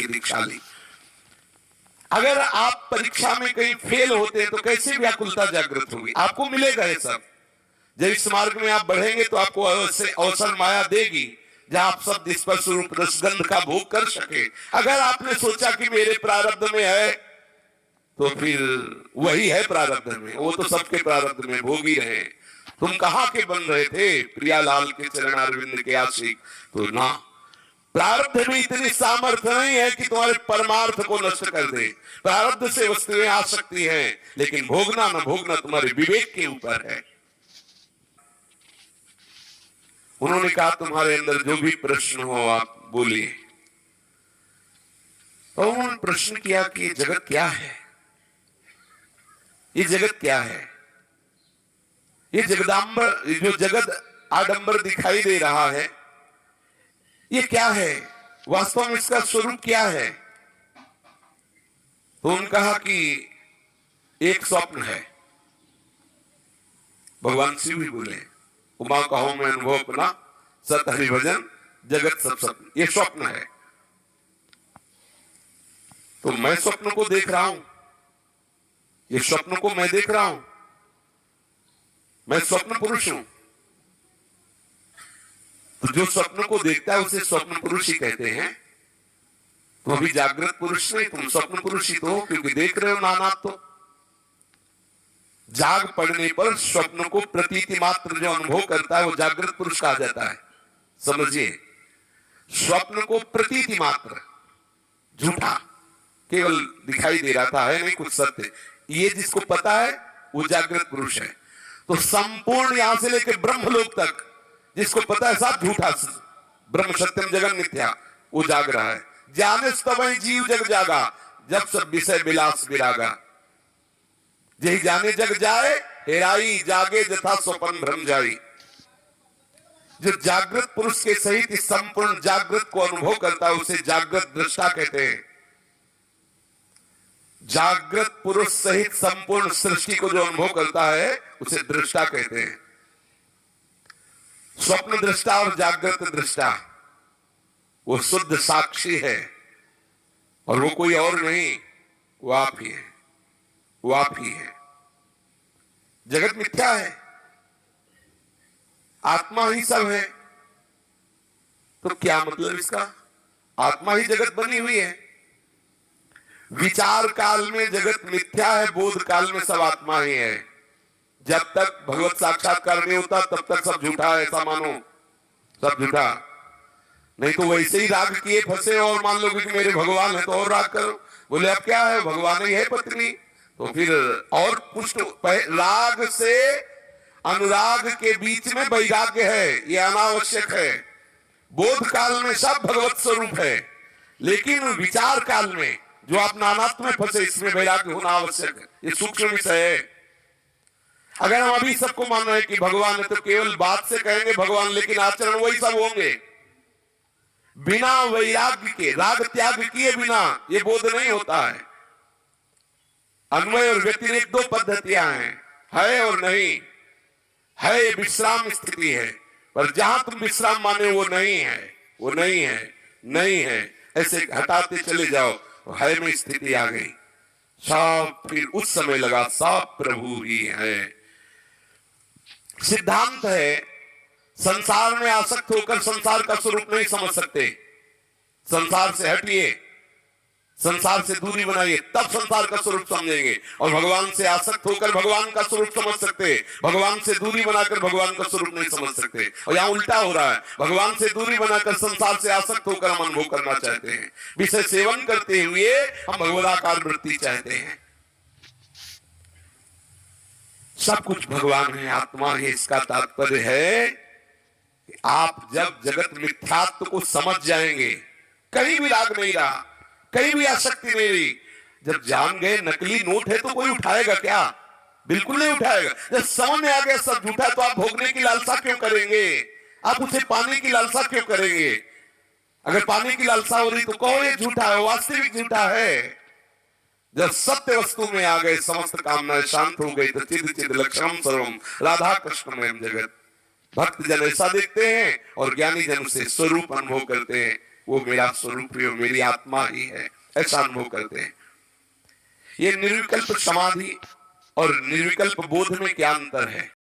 की दीक्षा ली। अगर आप परीक्षा में कहीं फेल होते हैं तो कैसे व्याकुलता जागृत होगी? आपको मिलेगा ये सब। जब इस मार्ग में आप बढ़ेंगे तो आपको अवसर माया देगी जहां आप सब स्पर्श रूप रसगंध का भोग कर सके। अगर आपने सोचा कि मेरे प्रारब्ध में है तो फिर वही है प्रारब्ध में, वो तो सबके प्रारब्ध में भोग ही रहे। तुम कहाँ के बन रहे थे? प्रियालाल के चरणारविंद के आशिक तो ना। प्रारब्ध में इतनी सामर्थ्य नहीं है कि तुम्हारे परमार्थ को नष्ट कर दे। प्रारब्ध से वस्तुएं आ सकती हैं, लेकिन भोगना न भोगना तुम्हारे विवेक के ऊपर है। उन्होंने कहा तुम्हारे अंदर जो भी प्रश्न हो आप बोलिए। तो उन्होंने प्रश्न किया कि ये जगत क्या है? ये जगत क्या है? ये जगदांबर, जो जगत आडंबर दिखाई दे रहा है, ये क्या है? वास्तव में इसका स्वरूप क्या है? तो उन्होंने कहा कि एक स्वप्न है। भगवान शिव भी बोले, उमा कहो मैं अनुभव अपना, सत हरि भजन जगत सब स्वप्न। ये स्वप्न है। तो मैं स्वप्न को देख रहा हूं, ये स्वप्न को मैं देख रहा हूं, मैं स्वप्न पुरुष हूं। तो जो स्वप्न को देखता है उसे स्वप्न पुरुष ही कहते हैं। तुम अभी जागृत पुरुष नहीं, तुम स्वप्न पुरुष ही तो हो, क्योंकि देख रहे हो नाना। तो जाग पड़ने पर स्वप्न को प्रतीति मात्र जो अनुभव करता है वो जागृत पुरुष कहा जाता है। समझिए, स्वप्न को प्रतीति मात्र, झूठा, केवल दिखाई दे रहा था, है नहीं कुछ सत्य, ये जिसको पता है वो जागृत पुरुष है। तो संपूर्ण यहां से लेकर ब्रह्मलोक तक जिसको पता है सब झूठा, ब्रह्म सत्यम जगन मिथ्या, वो जाग रहा है। जाने तब जीव जग जागा, जब सब विषय विलास विरागा। यही जाने जग जाए, हेराई जागे जथा स्वपन भ्रम जाई। जो जागृत पुरुष के सहित इस संपूर्ण जागृत को अनुभव करता है उसे जागृत दृष्टा कहते हैं। जागृत पुरुष सहित संपूर्ण सृष्टि को जो अनुभव करता है उसे दृष्टा कहते हैं। स्वप्न दृष्टा और जागृत दृष्टा वो शुद्ध साक्षी है, और वो कोई और नहीं, वो आप ही है, वो आप ही है। जगत मिथ्या है, आत्मा ही सब है। तो क्या मतलब इसका? आत्मा ही जगत बनी हुई है। विचार काल में जगत मिथ्या है, बोध काल में सब आत्मा ही है। जब तक भगवत साक्षात्कार नहीं होता तब तक सब झूठा है, ऐसा मानो, सब झूठा। नहीं तो वैसे ही राग किए फंसे और मान लो कि मेरे भगवान है तो और राग करो। बोले अब क्या है, भगवान ही है पत्नी, तो फिर और पुष्ट। राग से अनुराग के बीच में वैराग्य है, ये अनावश्यक है। बोध काल में सब भगवत स्वरूप है, लेकिन विचार काल में जो आप नानात्व में फंसे, इसमें वैराग्य होना आवश्यक है। ये सूक्ष्म विषय है। अगर हम अभी सबको मान रहे हैं कि भगवान है तो केवल बात से कहेंगे भगवान, लेकिन आचरण वही सब होंगे। बिना वैराग्य के, राग त्याग किए बिना ये बोध नहीं होता है। अन्वय और व्यतिरेक दो पद्धतियां हैं, है और नहीं है। ये विश्राम स्थिति है, पर जहां तुम विश्राम माने वो नहीं है, वो नहीं है, नहीं है, ऐसे हटाते चले जाओ तो है में स्थिति आ गई। सब फिर उस समय लगा सब प्रभु ही है। सिद्धांत है, संसार में आसक्त होकर संसार का स्वरूप नहीं समझ सकते। संसार से हटिए, संसार से दूरी बनाइए, तब संसार का स्वरूप समझेंगे। और भगवान से आसक्त होकर भगवान का स्वरूप समझ सकते, भगवान से दूरी बनाकर भगवान का स्वरूप नहीं समझ सकते। और यहाँ उल्टा हो रहा है, भगवान से दूरी बनाकर संसार से आसक्त होकर हम अनुभव करना चाहते हैं। विषय सेवन करते हुए हम भगवदाकार वृत्ति चाहते हैं। सब कुछ भगवान है, आत्मा है। इसका तात्पर्य है कि आप जब जगत मिथ्यात्व को समझ जाएंगे, कहीं भी राग नहीं रहा, कहीं भी आसक्ति नहीं रही। जब जान गए नकली नोट है तो कोई उठाएगा क्या? बिल्कुल नहीं उठाएगा। जब समझ में आ गया सब झूठा, तो आप भोगने की लालसा क्यों करेंगे? आप उसे पाने की लालसा क्यों करेंगे? अगर पाने की लालसा हो रही तो कहो ये झूठा है, वास्तविक झूठा है। जब सत्य वस्तु में आ गए, समस्त कामनाएं शांत हो गई, तो चिद चिद लक्षणम सर्वम राधा कृष्णमयम जगत। भक्त जन ऐसा देखते हैं और ज्ञानी जन से स्वरूप अनुभव करते हैं। वो मेरा स्वरूप ही, मेरी आत्मा ही है, ऐसा अनुभव करते हैं। ये निर्विकल्प समाधि और निर्विकल्प बोध में क्या अंतर है?